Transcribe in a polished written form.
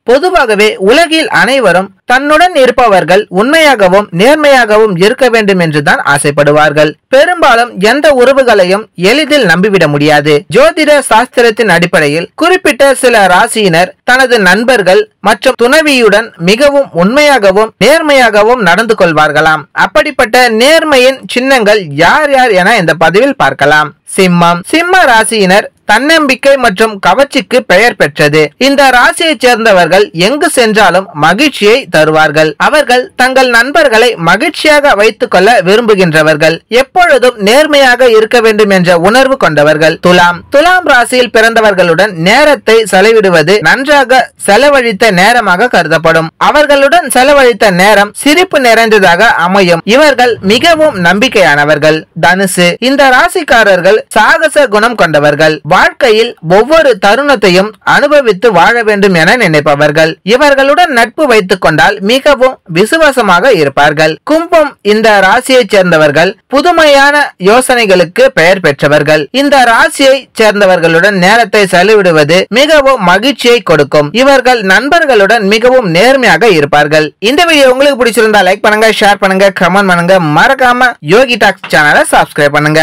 பொதுவாகவே உலகில் அனைவரும் தன்னுடன் இருப்பவர்கள் உண்மையாகவும் நேர்மையாகவும் இருக்க வேண்டும் என்றுதான் ஆசைப்படுவார்கள். பெரும்பாலும் எந்த உறவுகளையும் எளிதில் நம்பிவிட முடியாது. ஜோதிட சாஸ்திரத்தின் அடிப்படையில் குறிப்பிட்ட சில ராசியினர் தனது நண்பர்கள் மற்றும் துணைவியுடன் மிகவும் உண்மையாகவும் நேர்மையாகவும் நடந்து கொள்வார்களாம். அப்படிப்பட்ட நேர்மையின் சின்னங்கள் யார் யார் என இந்த பதிவில் பார்க்கலாம். சிம்மம். சிம்ம ராசியினர் தன்னம்பிக்கை மற்றும் கவர்ச்சிக்கு பெயர் பெற்றது. இந்த ராசியைச் சேர்ந்தவர்கள் எங்கு சென்றாலும் மகிழ்ச்சியை தருவார்கள். அவர்கள் தங்கள் நண்பர்களை மகிழ்ச்சியாக வைத்துக் கொள்ள விரும்புகின்றவர்கள். எப்பொழுதும் நேர்மையாக இருக்க வேண்டும் என்ற உணர்வு கொண்டவர்கள். துலாம். துலாம் ராசியில் பிறந்தவர்களுடன் நேரத்தை செலவிடுவது நன்றாக செலவழித்த நேரமாக கருதப்படும். அவர்களுடன் செலவழித்த நேரம் சிரிப்பு நிறைந்ததாக அமையும். இவர்கள் மிகவும் நம்பிக்கையானவர்கள். தனுசு. இந்த ராசிக்காரர்கள் சாகச குணம் கொண்டவர்கள். வாழ்க்கையில் ஒவ்வொரு தருணத்தையும் அனுபவித்து வாழ வேண்டும் என நினைப்பவர்கள். இவர்களுடன் நட்பு வைத்துக் கொண்டால் மிகவும் விசுவாசமாக இருப்பார்கள். கும்பம். இந்த ராசியைச் சேர்ந்தவர்கள் புதுமையான யோசனைகளுக்கு பெயர் பெற்றவர்கள். இந்த ராசியை சேர்ந்தவர்களுடன் நேரத்தை செலவிடுவது மிகவும் மகிழ்ச்சியை கொடுக்கும். இவர்கள் நண்பர்களுடன் மிகவும் நேர்மையாக இருப்பார்கள். இந்த வீடியோ உங்களுக்கு பிடிச்சிருந்தா லைக் பண்ணுங்க, ஷேர் பண்ணுங்க, கமெண்ட் பண்ணுங்க. மறக்காம யோகி டாக்ஸ் சேனலை சப்ஸ்கிரைப் பண்ணுங்க.